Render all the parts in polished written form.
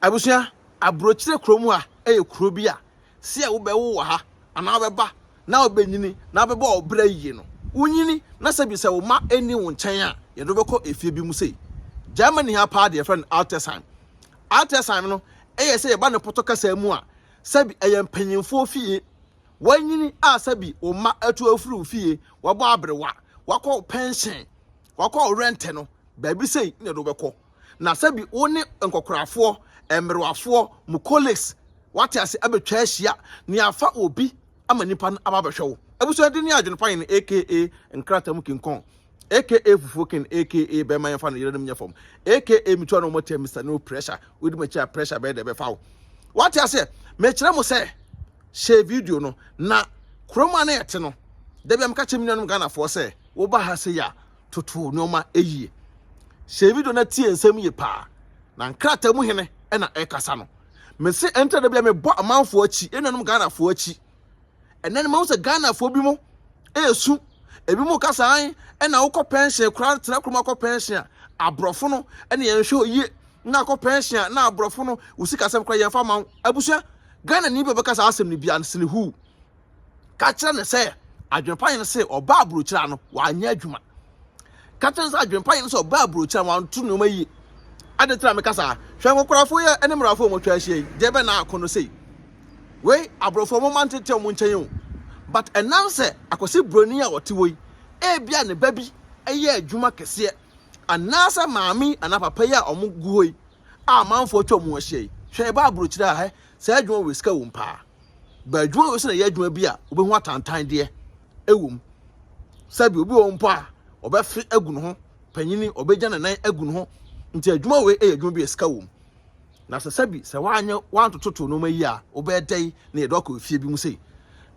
Abusua Abr0kyire kromu a kuro bi a se a wo be wo ha ana be ba na wo benyini na be ba obra yie no wunyini na sabi se wo ma eni wo nkyɛn a ye do bɛkɔ efie bi mu sei Germany ha pa de friend ultrasound no se ye ba ne poto kasa mu a sabi mpanyimfo fie wanyini a sabi wo ma atu afuru fie wo bɔ abrewa wakɔ pension wakɔ rent no ba bi sei ne do bɛkɔ na sabi wo ne nkokorafo emrewafo mu colleagues wate ase abetwa ahia ne afa obi ama nipa ababɛhwɛ wo abuso de ne AdwenepaheneTv aka nkratam kinkon aka fufukin aka be man fa no yeredum nyefom aka mitu no motem Mr. No pressure we do machi pressure be de be fa wo wate ase me kire mo se share video no na kroma na yete no de be am ka chemi num Ghana for se wo ba ha se ya toto nyoma eyie share video na tie nsem ye pa na nkratam hene na ekasa no me se enter de bia me bo amanfo achi enanum Ghana fo achi enen ma wo se Ghana fo bi mo esu ebi mo kasa an na wokɔ pension kura tena kroma kɔ pension abrofo no ene ye hwe oye na kɔ pension na abrofo no usika sem kura ye fa ma abusua Ghana ni be kasa asem ni bia nsene hu ka kire ne se AdwenepaheneTv se oba Abr0kyire no wa anya adwuma ka kire se AdwenepaheneTv se oba Abr0kyire wa ntu no mayi adetra me kasa hwe nkokorafo ye ene mrafo mo twa ahie de be na akono sei we abrofo mo mantete mo nkyɛn but enam se akosi broni a wote woi bia ne babi eye adwuma kese anasa maami anapapa yi a omo guhoi a manfo twa mo ahie hwe ba Abr0kyire a he se adwuma we sika wom pa ba adwuma we se na ye adwuma bi a obehu atantan de ewom sabi obi won pa obefi agu ho panyini obegya nanan agu ho nti adwuma we adwuma bi sika wom na sabi se wanye wantoto no mayi a obedai na edoko efie bi mu sei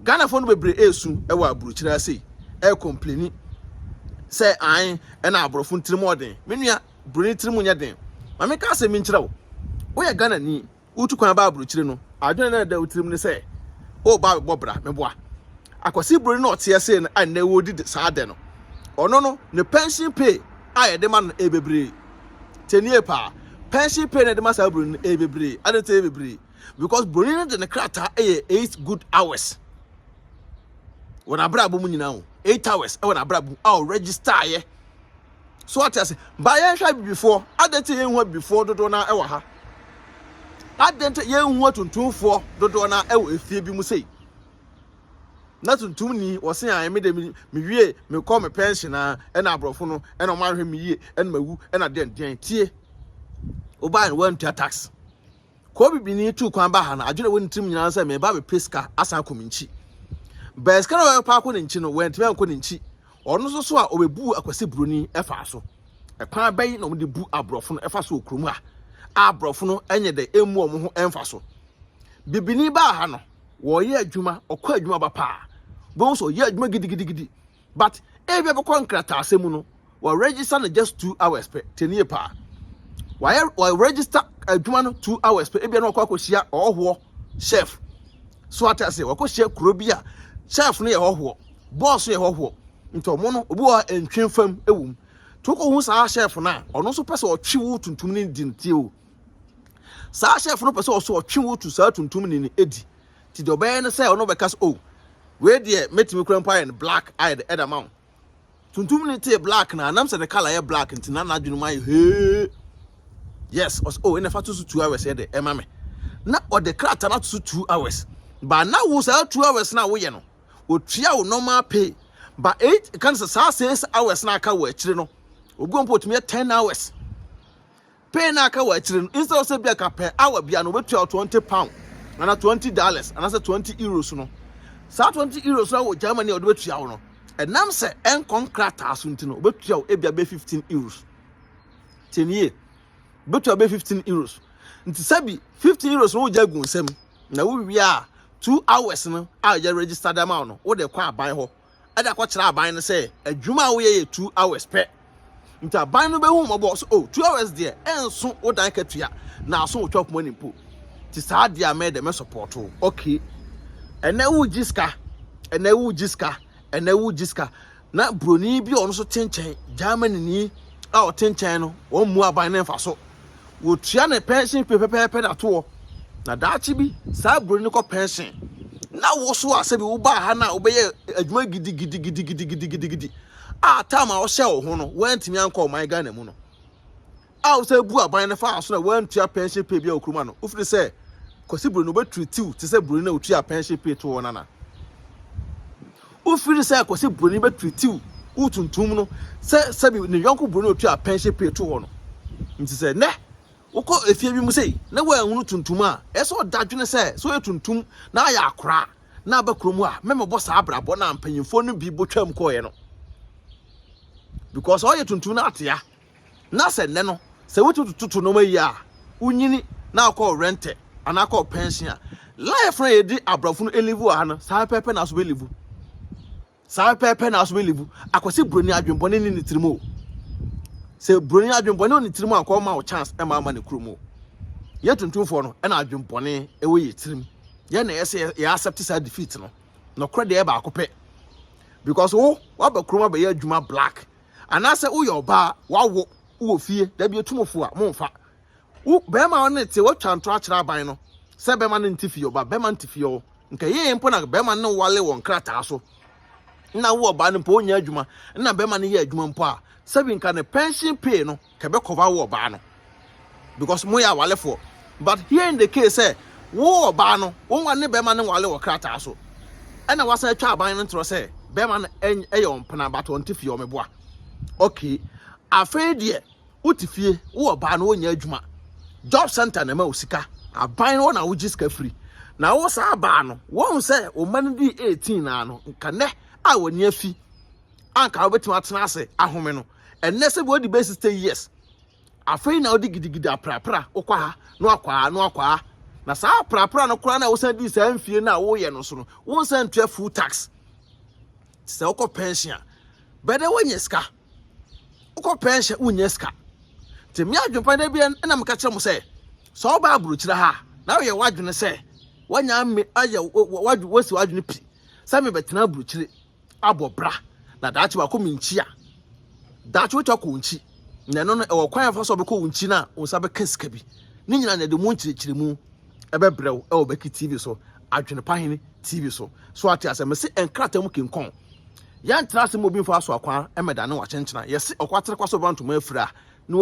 Ghana fo no bebre esu ewa Abr0kyire sei complaini se an na abrofo ntirim odin menua broni ntirim nya den ma me ka se mi nkyerɛ wo ye Ghana ni utu kwan ba Abr0kyire no adwene na da utirim ne se o ba bobra me boa akosi broni na ote ese na an na wodi saa de no ono no ne pension pay a ye de ma no bebre tenie pa pension pay na de ma sa broni bebre adete bebre because broni na de ne krata 8 good hours when abrabo mu nyina ho 8 hours when abrabo au register ye so what I say buy hwa before adete ye hu before dodo na e wa ha adete ye hu tuntumfo dodo na e wa efie bi mu sei na tuntum ni wo se an me de me wie me call me pension na e na abrofo no e na ma hwe me yie e na mawu e na den tie o buy and want to tax ko bibini tu kwan ba ha na adwene won tim nyina se me ba be peska asa kominchi beska na pa ko nchi no went me ko nchi ono so a obebu akwase broni efa so e kwan bayi na omde bu abrofo no efa so okromu a abrofo no enye de emu omo ho enfa so bibini ba ha no wo ye adwuma okọ adwuma ba pa bon so ye adwuma gidigidi but e be ko nkrata asemu no wo register na just 2 hours per tenie pa why register adwuma no 2 hours per e be na okọ ohwo chef so atase wo ko hia kuro bi a chef no ye ohwo boss ye ohwo nto mo no obi wa entwemfam ewum to ko hu saa chef na ono so pese o twiwu tuntum ni dintie o saa chef no pese o so twiwu tu saa tuntum ni edi ti do be ne say ono be kas o we de metimi krampa and black eyed edamount tuntum ni te black na anam se the color ye black ntina na adwunu mai he yes oh ene fa to 2 hours ye de emame na o de krata na to 2 hours ba na wo say 2 hours na wo ye no o tua wo normal pay ba 8 kan say 6 hours na aka wo akire no obi on potumi 10 hours pay na aka wo akire no instead of say bia ka per hour bia no betua £20 ana $20 ana say €20 no sa €20 na wo Germany o de betua wo no enam say en contract asunti no betua wo ebia be €15 tenie betua be €15 nti sabi €15 no ja gu nsem na wo wi a 2 hours no a ya register them out no wo de kwa aban ho e da kwa kira aban no say adwuma wo ye 2 hours per nti aban no be hu mo boss oh 2 hours there enso wo dan katua na so wo chop money po ti sa dia me de me support okay ene wo jiska na broni bi ono so tenchen Germany ni a o tenchen no wo mu aban na fa so wo tua ne pension pepepepe na to na daachi bi saa broni ko pension na wo so ase bi wo ba ha na obeye adwuma gidi a time a wo hye wo ho no wantimi anko man Ghana mu no a wo se bu aban ne fa aso na wantua pension pay bi a okruma no ofiri se kwasi broni no betreatiu te se broni na otua pension pay to wona na ofiri se kwasi broni betreatiu utuntum no se bi ne yonko broni otua pension pay to wono nti se ne woko efie bi mu sei na wa hunu tuntum a eso dadwene se so etuntum na ya akora na abakromu a memebo sa abrabo na mpanyimfo no bi botwam koye no because all tuntum na atia na se ne no se wotututu no mayi a unyini na akọ rente ana akọ pension a life na yedi abrafo no elivu ha no sa pepe na so be livu sa pepe na so be livu akwasi broni adwembone ni tirimo se broni adwembone ni tirimo akọ ma o chance e ma ne kromo ye tuntumfo no e na adwembone e we yetirim ye na yese ye accept sa defeat no no kro de e ba akopɛ because wo ba kromo ba ye adwuma black anase wo yo ba wawo wo fie da bi etumofo a monfa wo be ma on te wo twanto akira aban no se be ma ne ntifie oba be ma ntifie o nka ye mpo na be ma ne wale won krata so na wo ba ne mpo onya adwuma na be ma ne ye adwuma mpo a sebi nka ne pension pay no ka be cover wo ba no because mo ya wale for but here in the case say wo ba no wo wa ne be ma ne wale wo krata so na wasa twa aban no ntro say be ma ne eyo mpana but on tifie o meboa okay afei de utifie wo ba no onya adwuma job center na ma osika aban no na wo giska free na wo sa ba no wo say o man di 18 na no nka ne a woni afi anka obetima atena ase ahome no enne se bo di base 10 years afei na odi gidigidi aprapra okwa ha no akwa na sa aprapra no kora na wo san di sa mfie na wo ye no so no wo san tua full tax se okọ pension bede wonyeska okọ pension wonyeska te mi adwempa da bia na meka kire mo se so ba Abr0kyire ha na wo ye wadwene se wanya me aya wasi wadwene pi sa me betena Abr0kyire abobra na daachi ba ko minchi a daachi wo chako nchi na no e wo kwan fa so be ko nchi na wo sa be kaska bi ni nyina na de mu nchirechire mu e be brew e wo BeckyTv so AdwenepaheneTv so ati asem se enkrata mu kinkon ya ntrase mo bi fa so akwa e meda ne wa chenchena yesi okwatere kwaso bantu mu afira na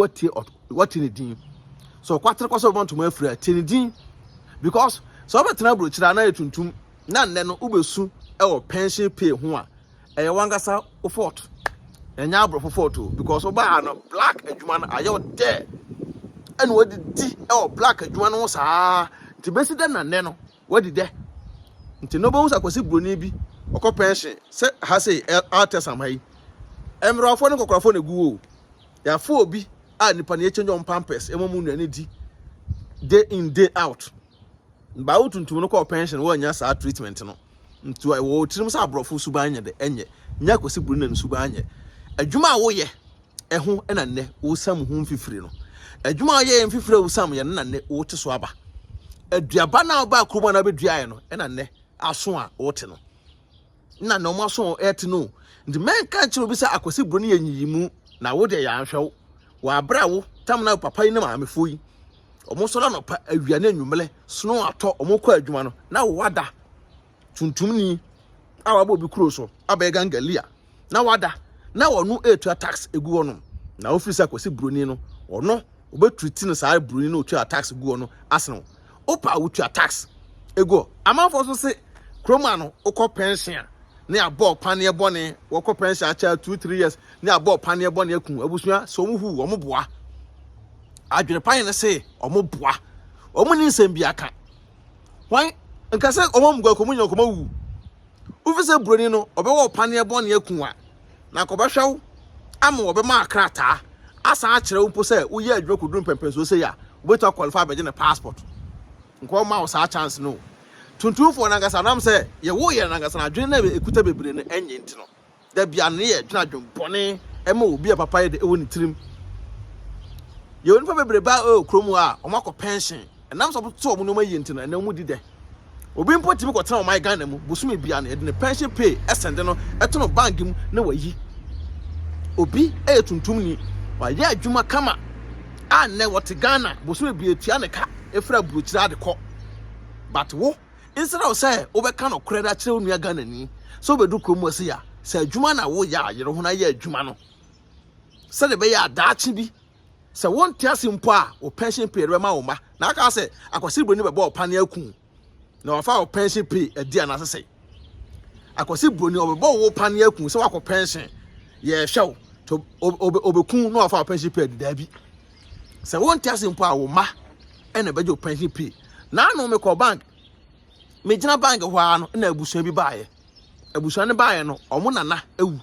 wati ne din so okwatere kwaso bantu mu afira tini din because so betena Abr0kyire na etuntum na nne no ubesu e wo pension pay ho a e wangasa o fort enya Abr0 photo because oba no black adwuma no ayo there and what di e wo black adwuma no saa nti besi de na nne no wadi de nti no bo kwasi broni bi okọ pension se ha say artesam hai emrofo no kokrofo na guo ya fo obi a nipa na change on pampers emomu nu ani di day in day out ba utuntum no ko pension wo nya sa treatment no nti wo tirim sa Abr0fo suba anya de enye nya kwasi broni na suba anya adwuma wo ye eho na nne wo sam hu mfifire no adwuma ye mfifire wo sam ye na nne wo te so aba aduaba na ba kromo na bedua ye no na nne aso a wo te no na no mo aso et no ndi men kan kire obi sa akwasi broni ye nyiyimu na wo de ya anhwew wa abra wo tam na papa yi na maamefo yi omo so no pa awia na nwumle sono ato omo kwa adwuma no na wo wada tuntum ni awabo bi kuro so abaye gangalia na wada na wonu etua tax egu wono na ofisa akwasi broni no ono obetreat no sa broni no otua tax egu wono aseno opa wotua tax egu amanfo so se kroma no okọ pension ne abo pane bone wokọ pension acha 2-3 years ne abo pane bone akun abusua so mu hu omo boa Adwenepahe ne se omo boa omo ni nsem bi aka wan nka se omo mgwa komu nya komu wu ufise broni no obewo pane bone akun a na ko behwew ama obe ma akrata asa akire wo po se wo ye adwuma kodun pensi0n ya wo beto qualify be ne passport nko ma wo sa chance no tuntumfo na ngasa nam se ye wo ye na ngasa na adwene na ekuta bebre ne enye nti no da bia ne ye adwena adwempone e ma obi a papa ye de ewo ni tirim ye woni pa bebre ba o kromu a o makọ pension nam so to omo no ma ye nti na mu di de obi mpo timi ko tena o my Ghana mu bosumi bia na ye de pension pay esende no eto no bank mu na wayi obi e tuntum ni wa ye adwuma kama ne what Ghana boso be tua ne ka efra Abr0kyire de kɔ but wo instead of say obeka no kreda kire onua Ghana ni so be do krom ase ya say adwuma na wo ya yere ho na ya adwuma no say de be ya daachi bi say won tiase mpo a o pension pay re ma wo ma na aka say akwasi broni be bo opane akun na wafa o pension pay adi anase say akwasi broni obebo wo opane akun say wakɔ pension ye hwew to obekun na wafa o pension pay adi da bi say won tiase mpo a wo ma ene be jo pension pay na no me call bank me gina bank ho ano na abusuan bi baaye abusuan ne baaye no omo nana ewu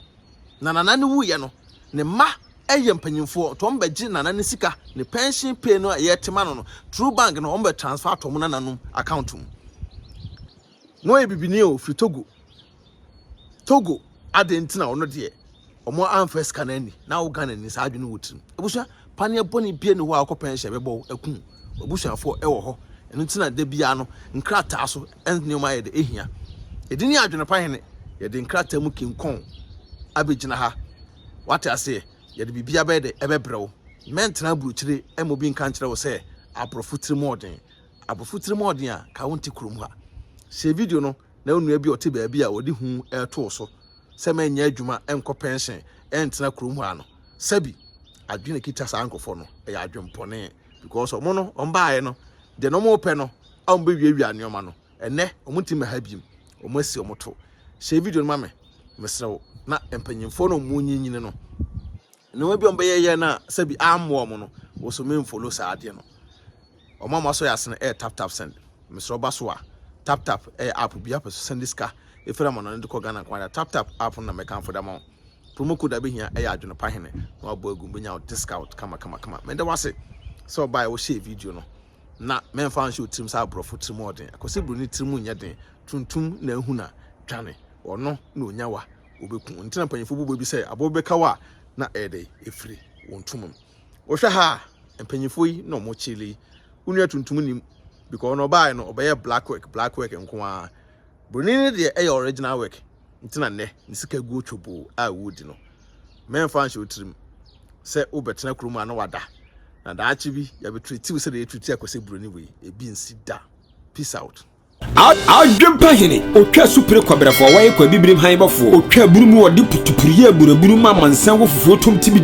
na nana ne wu ye no ne ma eye mpanyimfo to mba gi nana ne sika ne pension pay no ye tema no true bank no omba transfer to mo nana no account mu no e bibini o free Togo adentina ono de omo amfa sika na ni na wo Ghana ni sa adwene wotim abusuan pane boni bie ne ho akɔ pension bebo akun abusuanfo ewo ho enu tina de bia no nkrata so enneoma ye de ehia edini AdwenepaHene ye de nkrata mu kinkon abegina ha wate ase ye de bibia be de ebebrewo mentena Abr0kyire emobi nka nkyere wo se Abr0kyire modern a ka wonti kurom ha se video no na onua bi ote ba bia odi hu eto so se manya adwuma enko pension entena kurom ha no sabi adwene kita sa ankofo no e ya adwempone because omo no ombaaye no de no mo pe no ambe wiawia neoma no ene omutima ha biem omasi omoto she video no mame mesrewo na empanyimfo no munyinyine no no bi ombe ye na sabi amwo mo no wo so men follow sa ade no omama so yasene tap send mesrewo baso a tap app bi app send diska efera mo no de ko Ghana kwa tap app na meka for dama promo code abehia AdwenepaHene no abo agum benya discount kama mende wase so buy wo share video no na men fan show trim sa Abr0kyire modern akosi broni trim nya den tuntum na ehu na twane ono na onyawa obekun ntina panyefo bubo bi say abobeka wa na ede efiri wontumum wo hwe ha panyefo yi no mo chili unu tuntum nim because no buy no obeye black work nko a broni ne de original work ntina ne nisika gu otwobo a wodi no men fan show trim say obetena kroma na wada na daachi bi ya be treat we say dey treat akwese broni we e bi nsi da peace out AdwenepaHene otwa supre kwabrafo waye kwa bibrim han bafo otwa burumu wode putupuriye buraburu ma mansan wo fufuo tom tibi